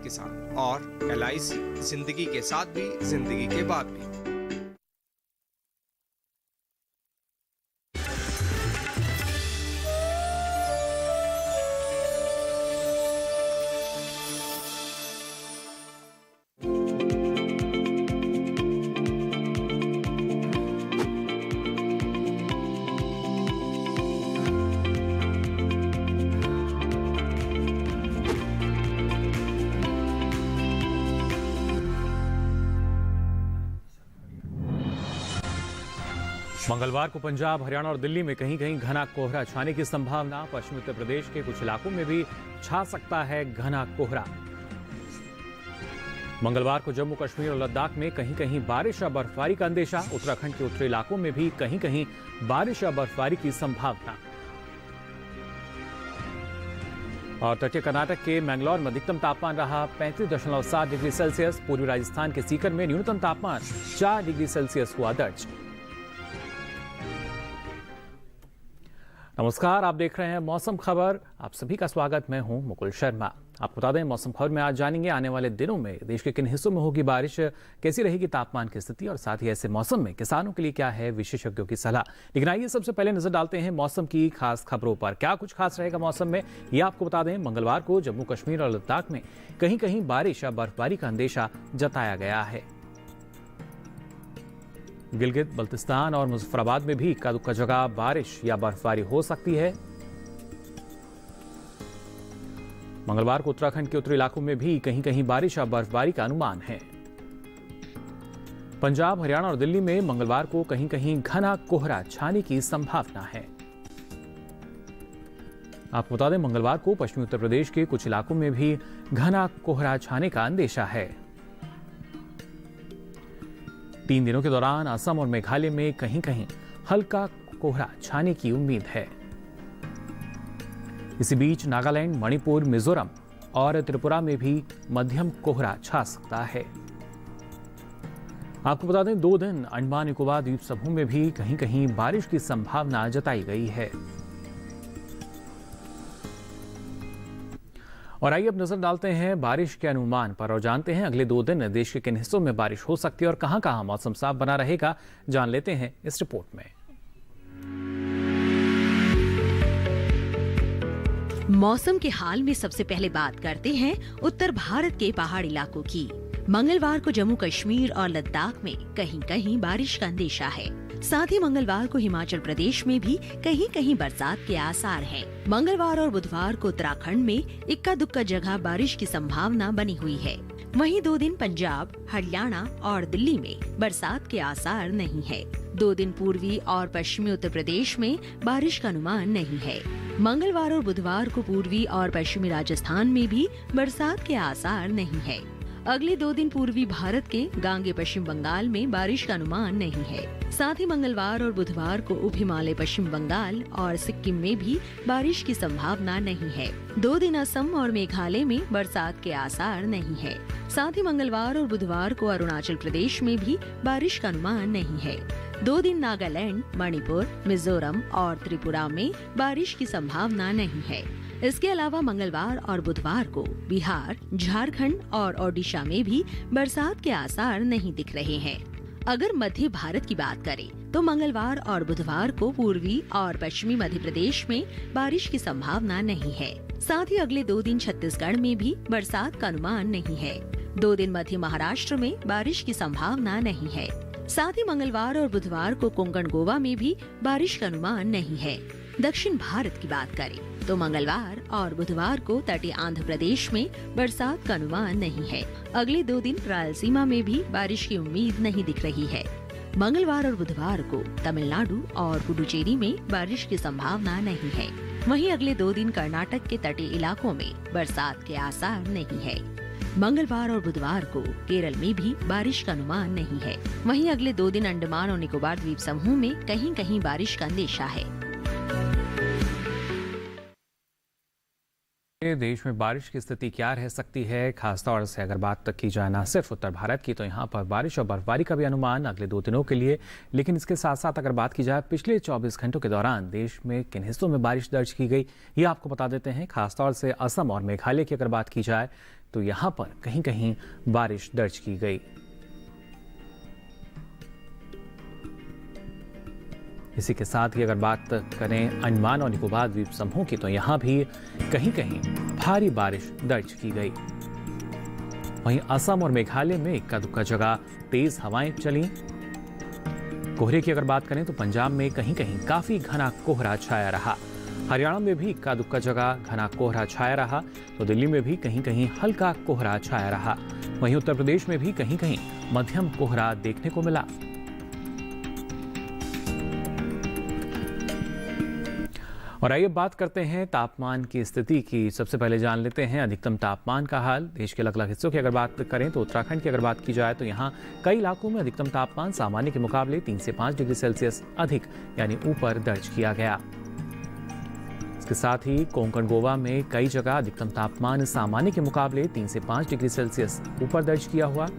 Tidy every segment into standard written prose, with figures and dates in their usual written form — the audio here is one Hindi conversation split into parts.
किसान और LIC, जिंदगी के साथ भी जिंदगी के बाद भी। मंगलवार को पंजाब, हरियाणा और दिल्ली में कहीं कहीं घना कोहरा छाने की संभावना। पश्चिमी उत्तर प्रदेश के कुछ इलाकों में भी छा सकता है घना कोहरा। मंगलवार को जम्मू कश्मीर और लद्दाख में कहीं कहीं बारिश या बर्फबारी का अंदेशा। उत्तराखंड के उत्तरी इलाकों में भी कहीं कहीं बारिश या बर्फबारी की संभावना। और तटीय कर्नाटक के मैंगलोर में अधिकतम तापमान रहा 35.7 डिग्री सेल्सियस। पूर्वी राजस्थान के सीकर में न्यूनतम तापमान 4 डिग्री सेल्सियस हुआ दर्ज। नमस्कार, आप देख रहे हैं मौसम खबर। आप सभी का स्वागत। मैं हूं मुकुल शर्मा। आपको बता दें, मौसम खबर में आज जानेंगे आने वाले दिनों में देश के किन हिस्सों में होगी बारिश, कैसी रहेगी तापमान की स्थिति और साथ ही ऐसे मौसम में किसानों के लिए क्या है विशेषज्ञों की सलाह। लेकिन आइए सबसे पहले नजर डालते हैं मौसम की खास खबरों पर। क्या कुछ खास रहेगा मौसम में, ये आपको बता दें। मंगलवार को जम्मू कश्मीर और लद्दाख में कहीं कहीं बारिश या बर्फबारी का अंदेशा जताया गया है। गिलगित बल्तिस्तान और मुजफ्फराबाद में भी इक्का दुक्का जगह बारिश या बर्फबारी हो सकती है। मंगलवार को उत्तराखंड के उत्तरी इलाकों में भी कहीं कहीं बारिश या बर्फबारी का अनुमान है। पंजाब, हरियाणा और दिल्ली में मंगलवार को कहीं कहीं घना कोहरा छाने की संभावना है। आपको बता दें, मंगलवार को पश्चिमी उत्तर प्रदेश के कुछ इलाकों में भी घना कोहरा छाने का अंदेशा है। 3 दिनों के दौरान असम और मेघालय में कहीं कहीं हल्का कोहरा छाने की उम्मीद है। इसी बीच नागालैंड, मणिपुर, मिजोरम और त्रिपुरा में भी मध्यम कोहरा छा सकता है। आपको बता दें, 2 दिन अंडमान निकोबार द्वीप समूह में भी कहीं कहीं बारिश की संभावना जताई गई है। और आइए अब नजर डालते हैं बारिश के अनुमान पर और जानते हैं अगले 2 दिन देश के किन हिस्सों में बारिश हो सकती है और कहां कहां मौसम साफ बना रहेगा। जान लेते हैं इस रिपोर्ट में। मौसम के हाल में सबसे पहले बात करते हैं उत्तर भारत के पहाड़ी इलाकों की। मंगलवार को जम्मू कश्मीर और लद्दाख में कहीं कहीं बारिश का अंदेशा है। साथ ही मंगलवार को हिमाचल प्रदेश में भी कहीं कहीं बरसात के आसार हैं। मंगलवार और बुधवार को उत्तराखंड में इक्का दुक्का जगह बारिश की संभावना बनी हुई है। वहीं 2 दिन पंजाब, हरियाणा और दिल्ली में बरसात के आसार नहीं है। 2 दिन पूर्वी और पश्चिमी उत्तर प्रदेश में बारिश का अनुमान नहीं है। मंगलवार और बुधवार को पूर्वी और पश्चिमी राजस्थान में भी बरसात के आसार नहीं है। अगले 2 दिन पूर्वी भारत के गांगे पश्चिम बंगाल में बारिश का अनुमान नहीं है। साथ ही मंगलवार और बुधवार को उप हिमालय पश्चिम बंगाल और सिक्किम में भी बारिश की संभावना नहीं है। 2 दिन असम और मेघालय में बरसात के आसार नहीं है। साथ ही मंगलवार और बुधवार को अरुणाचल प्रदेश में भी बारिश का अनुमान नहीं है। 2 दिन नागालैंड, मणिपुर, मिजोरम और त्रिपुरा में बारिश की संभावना नहीं है। इसके अलावा मंगलवार और बुधवार को बिहार, झारखंड और ओडिशा में भी बरसात के आसार नहीं दिख रहे हैं। अगर मध्य भारत की बात करें तो मंगलवार और बुधवार को पूर्वी और पश्चिमी मध्य प्रदेश में बारिश की संभावना नहीं है। साथ ही अगले 2 दिन छत्तीसगढ़ में भी बरसात का अनुमान नहीं है। 2 दिन मध्य महाराष्ट्र में बारिश की संभावना नहीं है। साथ ही मंगलवार और बुधवार को कोंकण गोवा में भी बारिश का अनुमान नहीं है। दक्षिण भारत की बात करें तो मंगलवार और बुधवार को तटीय आंध्र प्रदेश में बरसात का अनुमान नहीं है। अगले 2 दिन रायलसीमा में भी बारिश की उम्मीद नहीं दिख रही है। मंगलवार और बुधवार को तमिलनाडु और पुडुचेरी में बारिश की संभावना नहीं है। वहीं अगले 2 दिन कर्नाटक के तटीय इलाकों में बरसात के आसार नहीं है। मंगलवार और बुधवार को केरल में भी बारिश का अनुमान नहीं है। वहीं अगले 2 दिन अंडमान और निकोबार द्वीप समूह में कहीं कहीं बारिश का अंदेशा है। देश में बारिश की स्थिति क्या रह सकती है, खासतौर से अगर बात की जाए न सिर्फ उत्तर भारत की, तो यहाँ पर बारिश और बर्फबारी का भी अनुमान अगले 2 दिनों के लिए। लेकिन इसके साथ साथ अगर बात की जाए पिछले 24 घंटों के दौरान देश में किन हिस्सों में बारिश दर्ज की गई, ये आपको बता देते हैं। खासतौर से असम और मेघालय की अगर बात की जाए तो यहाँ पर कहीं कहीं बारिश दर्ज की गई। इसी के साथ ही अगर बात करें अंडमान और निकोबार द्वीप समूह की, तो यहाँ भी कहीं कहीं भारी बारिश दर्ज की गई। वहीं असम और मेघालय में इक्का दुक्का जगह तेज हवाएं चली। कोहरे की अगर बात करें तो पंजाब में कहीं कहीं काफी घना कोहरा छाया रहा। हरियाणा में भी इक्का दुक्का जगह घना कोहरा छाया रहा, तो दिल्ली में भी कहीं कहीं हल्का कोहरा छाया रहा। वहीं उत्तर प्रदेश में भी कहीं कहीं मध्यम कोहरा देखने को मिला। और आइए बात करते हैं तापमान की स्थिति की। सबसे पहले जान लेते हैं अधिकतम तापमान का हाल। देश के अलग अलग हिस्सों की अगर बात करें तो उत्तराखंड की अगर बात की जाए तो यहाँ कई इलाकों में अधिकतम तापमान सामान्य के मुकाबले 3 से 5 डिग्री सेल्सियस अधिक यानी ऊपर दर्ज किया गया। इसके साथ ही कोंकण गोवा में कई जगह अधिकतम तापमान सामान्य के मुकाबले 3 से 5 डिग्री सेल्सियस ऊपर दर्ज किया हुआ।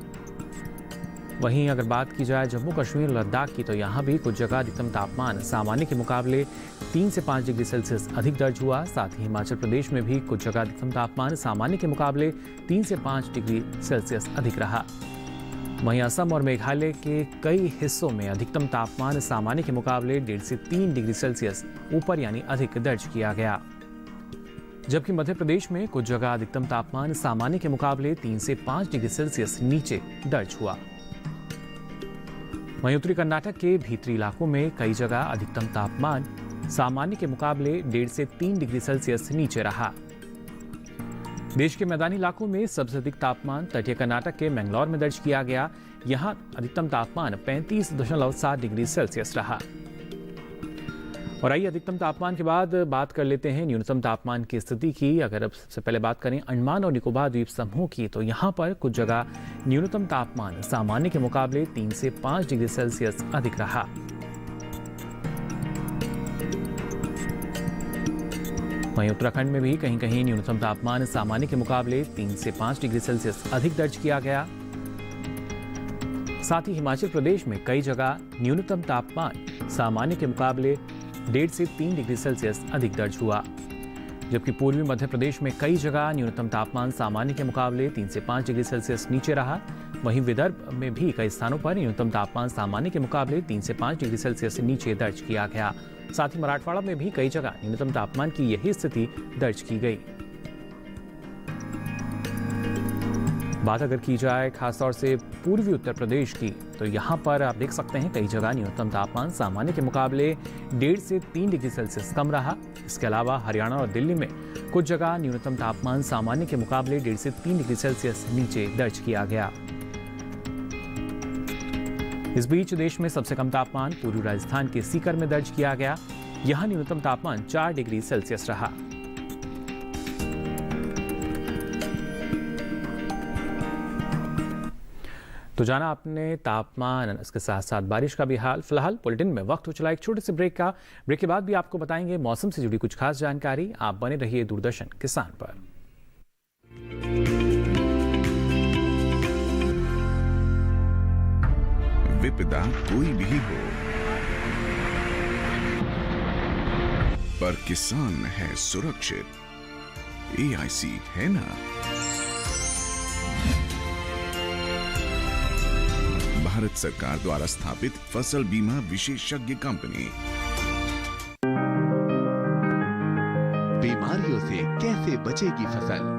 वहीं अगर बात की जाए जम्मू कश्मीर और लद्दाख की, तो यहाँ भी कुछ जगह अधिकतम तापमान सामान्य के मुकाबले 3 से 5 डिग्री सेल्सियस अधिक दर्ज हुआ। साथ ही हिमाचल प्रदेश में भी कुछ जगह अधिकतम तापमान सामान्य के मुकाबले 3 से 5 डिग्री सेल्सियस अधिक रहा। वहीं असम और मेघालय के कई हिस्सों में अधिकतम तापमान सामान्य के मुकाबले 1.5 से 3 डिग्री सेल्सियस ऊपर यानी अधिक दर्ज किया गया। जबकि मध्य प्रदेश में कुछ जगह अधिकतम तापमान सामान्य के मुकाबले 3 से 5 डिग्री सेल्सियस नीचे दर्ज हुआ। वहीं उत्तरी कर्नाटक के भीतरी इलाकों में कई जगह अधिकतम तापमान सामान्य के मुकाबले 1.5 से 3 डिग्री सेल्सियस नीचे रहा। देश के मैदानी इलाकों में सबसे अधिक तापमान तटीय कर्नाटक के मैंगलोर में दर्ज किया गया। यहां अधिकतम तापमान 35.7 डिग्री सेल्सियस रहा। और आइए अधिकतम तापमान के बाद बात कर लेते हैं न्यूनतम तापमान की स्थिति की। अगर अब सबसे पहले बात करें अंडमान और निकोबार द्वीप समूह की, तो यहाँ पर कुछ जगह न्यूनतम तापमान सामान्य के मुकाबले 3 से 5 डिग्री सेल्सियस अधिक रहा। वहीं उत्तराखंड में भी कहीं कहीं न्यूनतम तापमान सामान्य के मुकाबले 3 से 5 डिग्री सेल्सियस अधिक दर्ज किया गया। साथ ही हिमाचल प्रदेश में कई जगह न्यूनतम तापमान सामान्य के मुकाबले 1.5 से 3 डिग्री सेल्सियस अधिक दर्ज हुआ। जबकि पूर्वी मध्य प्रदेश में कई जगह न्यूनतम तापमान सामान्य के मुकाबले 3 से 5 डिग्री सेल्सियस नीचे रहा। वहीं विदर्भ में भी कई स्थानों पर न्यूनतम तापमान सामान्य के मुकाबले 3 से 5 डिग्री सेल्सियस नीचे दर्ज किया गया। साथ ही मराठवाड़ा में भी कई जगह न्यूनतम तापमान की यही स्थिति दर्ज की गई। बात अगर की जाए खासतौर से पूर्वी उत्तर प्रदेश की, तो यहाँ पर आप देख सकते हैं कई जगह न्यूनतम तापमान सामान्य के मुकाबले 1.5 से 3 डिग्री सेल्सियस कम रहा। इसके अलावा हरियाणा और दिल्ली में कुछ जगह न्यूनतम तापमान सामान्य के मुकाबले 1.5 से 3 डिग्री सेल्सियस नीचे दर्ज किया गया। इस बीच देश में सबसे कम तापमान पूर्वी राजस्थान के सीकर में दर्ज किया गया। यहाँ न्यूनतम तापमान 4 डिग्री सेल्सियस रहा। तो जाना आपने तापमान, इसके साथ साथ बारिश का भी हाल। फिलहाल बुलेटिन में वक्त हो चला एक छोटे से ब्रेक का। ब्रेक के बाद भी आपको बताएंगे मौसम से जुड़ी कुछ खास जानकारी। आप बने रहिए दूरदर्शन किसान पर। विपदा कोई भी हो, पर किसान है सुरक्षित। AIC है ना। भारत सरकार द्वारा स्थापित फसल बीमा विशेषज्ञ कंपनी। बीमारियों से कैसे बचेगी फसल?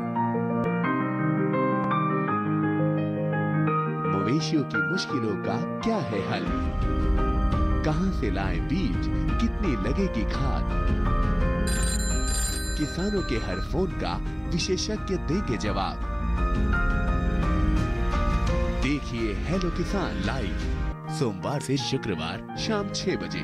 मवेशियों की मुश्किलों का क्या है हल? कहां से लाएं बीज, कितनी लगेगी खाद? किसानों के हर फोन का विशेषज्ञ देंगे जवाब। देखिए हेलो किसान लाइव सोमवार से शुक्रवार शाम 6 बजे।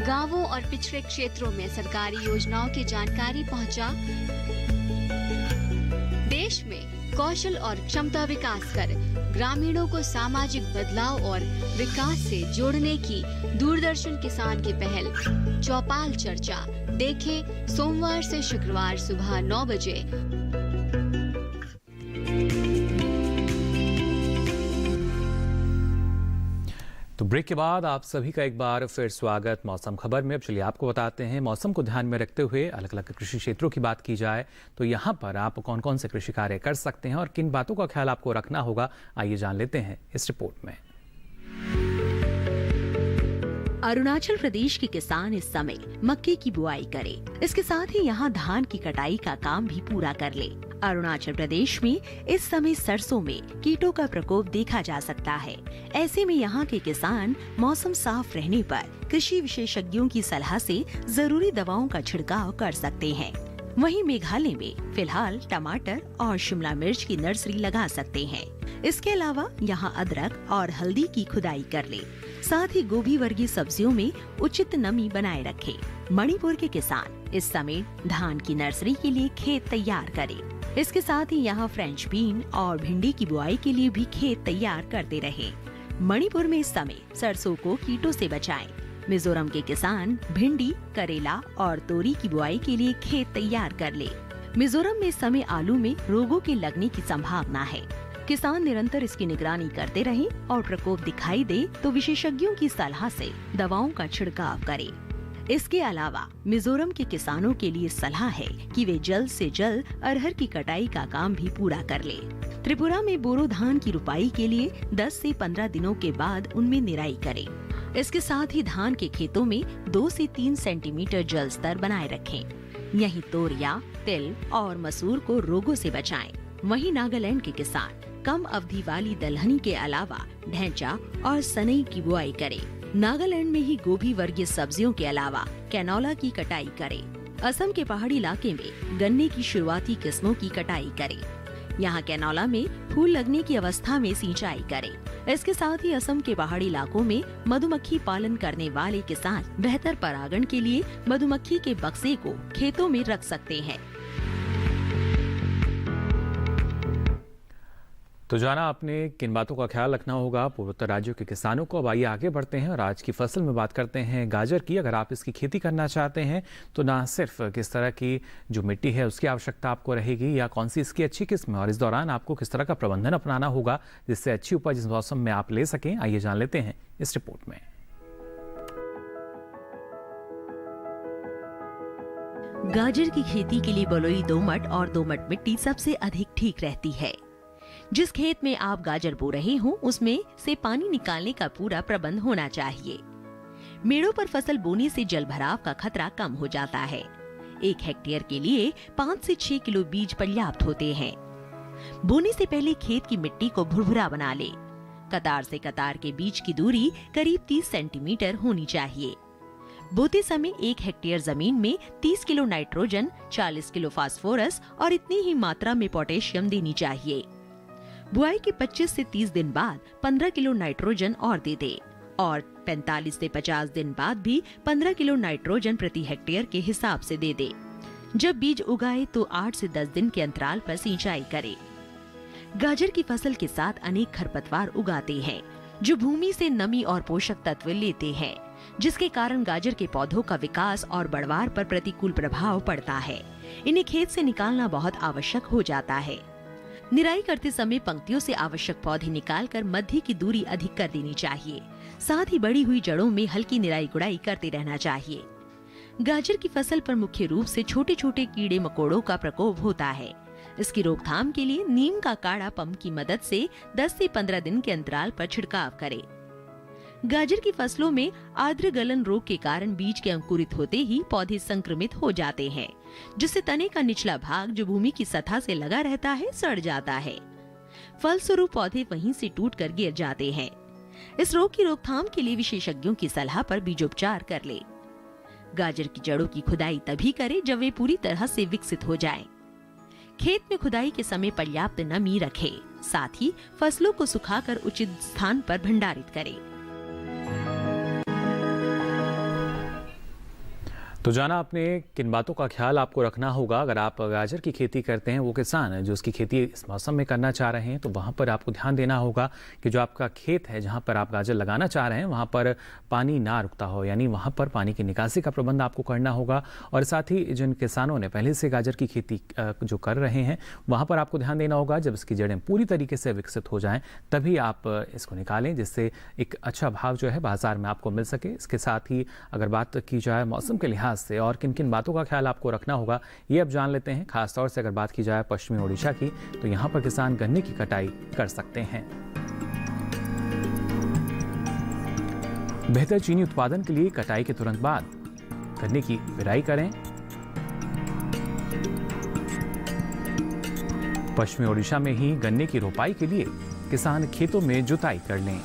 गांवों और पिछड़े क्षेत्रों में सरकारी योजनाओं की जानकारी पहुंचा। देश में कौशल और क्षमता विकास कर ग्रामीणों को सामाजिक बदलाव और विकास से जोड़ने की दूरदर्शन किसान की पहल चौपाल चर्चा देखें सोमवार से शुक्रवार सुबह 9 बजे। तो ब्रेक के बाद आप सभी का एक बार फिर स्वागत मौसम खबर में। अब चलिए आपको बताते हैं मौसम को ध्यान में रखते हुए अलग अलग कृषि क्षेत्रों की बात की जाए तो यहाँ पर आप कौन कौन से कृषि कार्य कर सकते हैं और किन बातों का ख्याल आपको रखना होगा, आइए जान लेते हैं इस रिपोर्ट में। अरुणाचल प्रदेश के किसान इस समय मक्के की बुआई करें। इसके साथ ही यहाँ धान की कटाई का काम भी पूरा कर ले। अरुणाचल प्रदेश में इस समय सरसों में कीटों का प्रकोप देखा जा सकता है। ऐसे में यहाँ के किसान मौसम साफ रहने पर कृषि विशेषज्ञों की सलाह से जरूरी दवाओं का छिड़काव कर सकते हैं। वहीं मेघालय में फिलहाल टमाटर और शिमला मिर्च की नर्सरी लगा सकते हैं। इसके अलावा यहाँ अदरक और हल्दी की खुदाई कर ले। साथ ही गोभी वर्गीय सब्जियों में उचित नमी बनाए रखें। मणिपुर के किसान इस समय धान की नर्सरी के लिए खेत तैयार करें। इसके साथ ही यहाँ फ्रेंच बीन और भिंडी की बुआई के लिए भी खेत तैयार करते रहे। मणिपुर में इस समय सरसों को कीटों से बचाएं। मिजोरम के किसान भिंडी, करेला और तोरी की बुआई के लिए खेत तैयार कर ले। मिजोरम में इस समय आलू में रोगों के लगने की संभावना है। किसान निरंतर इसकी निगरानी करते रहें और प्रकोप दिखाई दे तो विशेषज्ञों की सलाह से दवाओं का छिड़काव करें। इसके अलावा मिजोरम के किसानों के लिए सलाह है कि वे जल्द से जल्द अरहर की कटाई का काम भी पूरा कर ले। त्रिपुरा में बोरो धान की रुपाई के लिए 10 से 15 दिनों के बाद उनमें निराई करें। इसके साथ ही धान के खेतों में 2 से 3 सेंटीमीटर जल स्तर बनाए रखें। यहीं तोरिया, तिल और मसूर को रोगों से बचाएं। वहीं नागालैंड के किसान कम अवधि वाली दलहनी के अलावा ढैंचा और सनई की बुआई करें। नागालैंड में ही गोभी वर्गीय सब्जियों के अलावा कैनोला की कटाई करें। असम के पहाड़ी इलाके में गन्ने की शुरुआती किस्मों की कटाई करें। यहाँ कैनोला में फूल लगने की अवस्था में सिंचाई करें। इसके साथ ही असम के पहाड़ी इलाकों में मधुमक्खी पालन करने वाले किसान बेहतर परागण के लिए मधुमक्खी के बक्से को खेतों में रख सकते हैं। तो जाना आपने किन बातों का ख्याल रखना होगा पूर्वोत्तर राज्यों के किसानों को। अब आइए आगे बढ़ते हैं और आज की फसल में बात करते हैं गाजर की। अगर आप इसकी खेती करना चाहते हैं तो ना सिर्फ किस तरह की जो मिट्टी है उसकी आवश्यकता आपको रहेगी या कौन सी इसकी अच्छी किस्म है और इस दौरान आपको किस तरह का प्रबंधन अपनाना होगा जिससे अच्छी उपज इस मौसम में आप ले सकें, आइए जान लेते हैं इस रिपोर्ट में। गाजर की खेती के लिए बलुई दोमट और दोमट मिट्टी सबसे अधिक ठीक रहती है। जिस खेत में आप गाजर बो रहे हो उसमें से पानी निकालने का पूरा प्रबंध होना चाहिए। मेड़ों पर फसल बोने से जल भराव का खतरा कम हो जाता है। 1 हेक्टेयर के लिए 5 से 6 किलो बीज पर्याप्त होते हैं। बोने से पहले खेत की मिट्टी को भुरभुरा बना ले। कतार से कतार के बीच की दूरी करीब 30 सेंटीमीटर होनी चाहिए। बोते समय 1 हेक्टेयर जमीन में 30 किलो नाइट्रोजन, 40 किलो फास्फोरस और इतनी ही मात्रा में पोटेशियम देनी चाहिए। बुआई के 25 से 30 दिन बाद 15 किलो नाइट्रोजन और दे दे और 45 से 50 दिन बाद भी 15 किलो नाइट्रोजन प्रति हेक्टेयर के हिसाब से दे दे। जब बीज उगाए तो 8 से 10 दिन के अंतराल पर सिंचाई करे। गाजर की फसल के साथ अनेक खरपतवार उगाते हैं जो भूमि से नमी और पोषक तत्व लेते हैं, जिसके कारण गाजर के पौधों का विकास और बढ़वार पर प्रतिकूल प्रभाव पड़ता है। इन्हें खेत से निकालना बहुत आवश्यक हो जाता है। निराई करते समय पंक्तियों से आवश्यक पौधे निकालकर मध्य की दूरी अधिक कर देनी चाहिए। साथ ही बढ़ी हुई जड़ों में हल्की निराई गुड़ाई करते रहना चाहिए। गाजर की फसल पर मुख्य रूप से छोटे छोटे कीड़े मकोड़ों का प्रकोप होता है। इसकी रोकथाम के लिए नीम का काढ़ा पंप की मदद से 10 से 15 दिन के अंतराल पर छिड़काव करें। गाजर की फसलों में आर्द्र गलन रोग के कारण बीज के अंकुरित होते ही पौधे संक्रमित हो जाते हैं, जिससे तने का निचला भाग जो भूमि की सतह से लगा रहता है सड़ जाता है। फलस्वरूप पौधे वहीं से टूटकर गिर जाते हैं। इस रोग की रोकथाम के लिए विशेषज्ञों की सलाह पर बीजोपचार कर ले। गाजर की जड़ों की खुदाई तभी करें जब वे पूरी तरह से विकसित हो जाएं। खेत में खुदाई के समय पर्याप्त नमी रखें। साथ ही फसलों को सुखाकर उचित स्थान पर भंडारित करें। तो जाना आपने किन बातों का ख्याल आपको रखना होगा। अगर आप गाजर की खेती करते हैं, वो किसान जो उसकी खेती इस मौसम में करना चाह रहे हैं, तो वहाँ पर आपको ध्यान देना होगा कि जो आपका खेत है जहाँ पर आप गाजर लगाना चाह रहे हैं वहाँ पर पानी ना रुकता हो, यानी वहाँ पर पानी की निकासी का प्रबंध आपको करना होगा। और साथ ही जिन किसानों ने पहले से गाजर की खेती जो कर रहे हैं वहाँ पर आपको ध्यान देना होगा, जब इसकी जड़ें पूरी तरीके से विकसित हो जाएँ तभी आप इसको निकालें, जिससे एक अच्छा भाव जो है बाज़ार में आपको मिल सके। इसके साथ ही अगर बात की जाए मौसम के लिहाज से और किन किन बातों का ख्याल आपको रखना होगा, ये अब जान लेते हैं। खासतौर से अगर बात की जाए पश्चिमी ओडिशा की, तो यहाँ पर किसान गन्ने की कटाई कर सकते हैं। बेहतर चीनी उत्पादन के लिए कटाई के तुरंत बाद गन्ने की पेराई करें। पश्चिमी ओडिशा में ही गन्ने की रोपाई के लिए किसान खेतों में जुताई कर लें।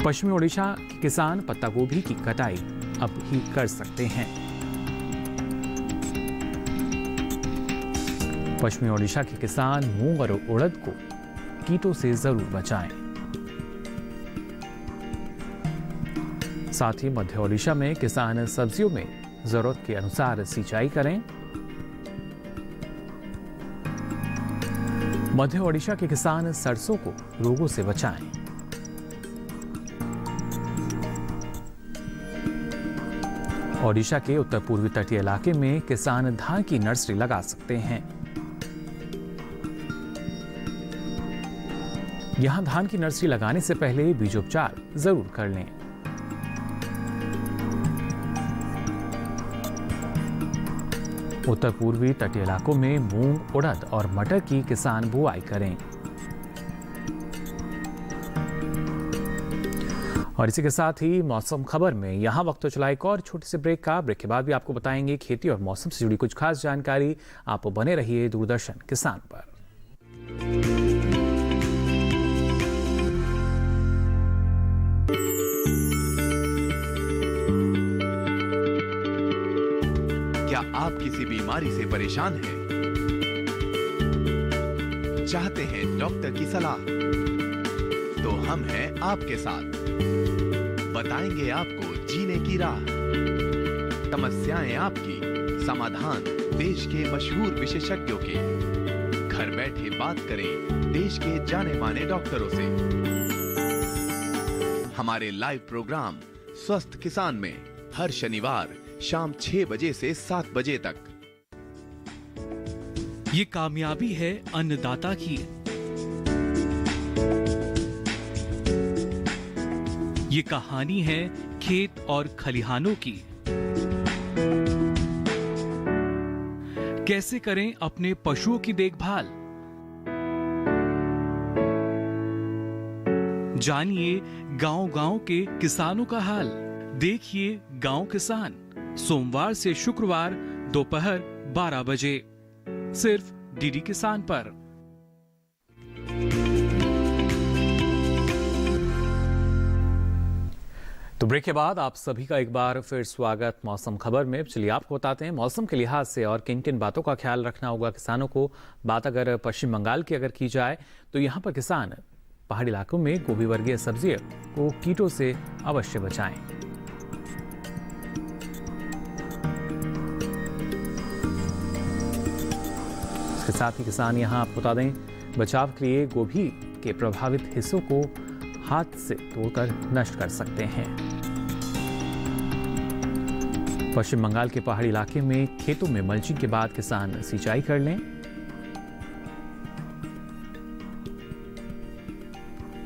पश्चिमी ओडिशा के किसान पत्ता गोभी की कटाई अब ही कर सकते हैं। पश्चिमी ओडिशा के किसान मूंग और उड़द को कीटों से जरूर बचाएं। साथ ही मध्य ओडिशा में किसान सब्जियों में जरूरत के अनुसार सिंचाई करें। मध्य ओडिशा के किसान सरसों को रोगों से बचाएं। ओडिशा के उत्तर पूर्वी तटीय इलाके में किसान धान की नर्सरी लगा सकते हैं। यहां धान की नर्सरी लगाने से पहले बीजोपचार जरूर कर लें। उत्तर पूर्वी तटीय इलाकों में मूंग, उड़द और मटर की किसान बुआई करें। और इसी के साथ ही मौसम खबर में यहाँ वक्त तो चला एक और छोटे से ब्रेक का। ब्रेक के बाद भी आपको बताएंगे खेती और मौसम से जुड़ी कुछ खास जानकारी। आप बने रहिए दूरदर्शन किसान पर। क्या आप किसी बीमारी से परेशान हैं? चाहते हैं डॉक्टर की सलाह? तो हम हैं आपके साथ, बताएंगे आपको जीने की राह। समस्याएं आपकी, समाधान देश के मशहूर विशेषज्ञों के। घर बैठे बात करें देश के जाने माने डॉक्टरों से। हमारे लाइव प्रोग्राम स्वस्थ किसान में हर शनिवार शाम 6 बजे से 7 बजे तक। ये कामयाबी है अन्नदाता की। ये कहानी है खेत और खलिहानों की। कैसे करें अपने पशुओं की देखभाल, जानिए गांव-गांव के किसानों का हाल। देखिए गांव किसान, सोमवार से शुक्रवार दोपहर 12 बजे सिर्फ डीडी किसान पर। तो ब्रेक के बाद आप सभी का एक बार फिर स्वागत मौसम खबर में। चलिए आपको बताते हैं मौसम के लिहाज से और किन किन बातों का ख्याल रखना होगा किसानों को। बात अगर पश्चिम बंगाल की अगर की जाए तो यहाँ पर किसान पहाड़ी इलाकों में गोभी वर्गीय सब्जियों को कीटों से अवश्य बचाएं। इसके साथ ही किसान यहाँ आपको बता दें बचाव के लिए गोभी के प्रभावित हिस्सों को हाथ से तोड़कर नष्ट कर सकते हैं। पश्चिम बंगाल के पहाड़ी इलाके में खेतों में मल्चिंग के बाद किसान सिंचाई कर लें।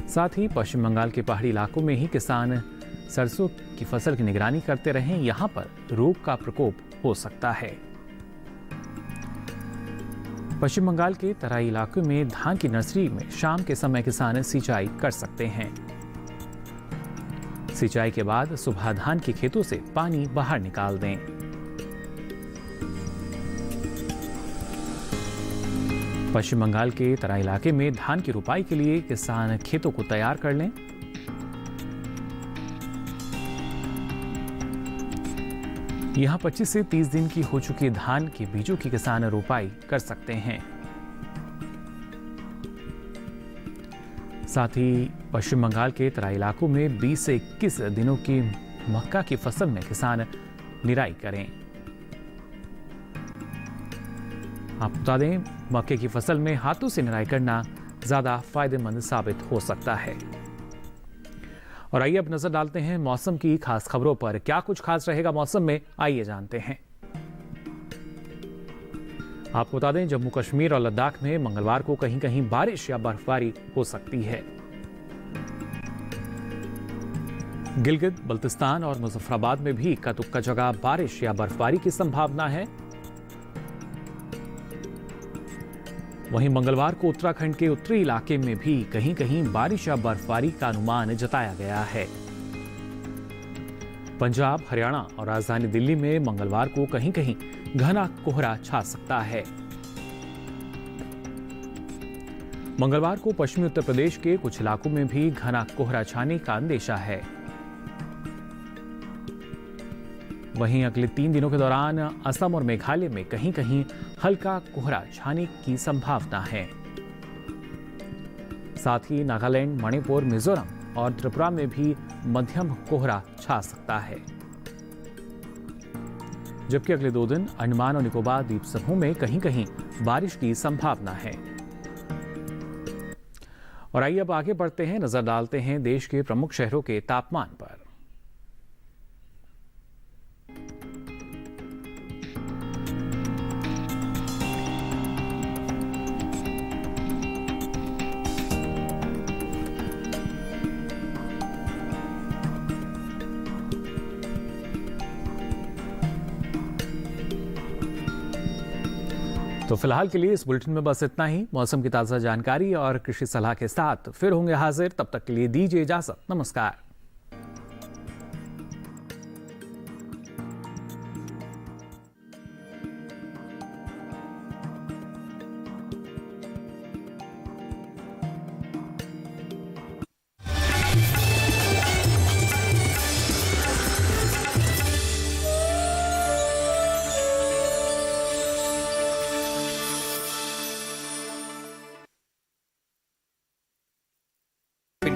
साथ ही पश्चिम बंगाल के पहाड़ी इलाकों में ही किसान सरसों की फसल की निगरानी करते रहें। यहां पर रोग का प्रकोप हो सकता है। पश्चिम बंगाल के तराई इलाकों में धान की नर्सरी में शाम के समय किसान सिंचाई कर सकते हैं। सिंचाई के बाद सुबह धान के खेतों से पानी बाहर निकाल दें। पश्चिम बंगाल के तराई इलाके में धान की रोपाई के लिए किसान खेतों को तैयार कर लें। यहां 25 से 30 दिन की हो चुकी धान के बीजों की किसान रोपाई कर सकते हैं। साथ ही पश्चिम बंगाल के तराई इलाकों में 20 से 21 दिनों की मक्का की फसल में किसान निराई करें। आप बता दें, मक्के की फसल में हाथों से निराई करना ज्यादा फायदेमंद साबित हो सकता है। और आइए अब नजर डालते हैं मौसम की खास खबरों पर। क्या कुछ खास रहेगा मौसम में, आइए जानते हैं। आपको बता दें, जम्मू कश्मीर और लद्दाख में मंगलवार को कहीं कहीं बारिश या बर्फबारी हो सकती है। गिलगित, बल्तिस्तान और मुजफ्फराबाद में भी इक्का दुक्का जगह बारिश या बर्फबारी की संभावना है। वहीं मंगलवार को उत्तराखंड के उत्तरी इलाके में भी कहीं कहीं बारिश या बर्फबारी का अनुमान जताया गया है। पंजाब, हरियाणा और राजधानी दिल्ली में मंगलवार को कहीं कहीं घना कोहरा छा सकता है। मंगलवार को पश्चिमी उत्तर प्रदेश के कुछ इलाकों में भी घना कोहरा छाने का अंदेशा है। वहीं अगले 3 दिनों के दौरान असम और मेघालय में कहीं कहीं हल्का कोहरा छाने की संभावना है। साथ ही नागालैंड, मणिपुर, मिजोरम और त्रिपुरा में भी मध्यम कोहरा छा सकता है। जबकि अगले 2 दिन अंडमान और निकोबार द्वीप समूह में कहीं कहीं बारिश की संभावना है। और आइए अब आगे बढ़ते हैं, नजर डालते हैं देश के प्रमुख शहरों के तापमान पर। तो फिलहाल के लिए इस बुलेटिन में बस इतना ही। मौसम की ताजा जानकारी और कृषि सलाह के साथ फिर होंगे हाजिर। तब तक के लिए दीजिए इजाजत। नमस्कार।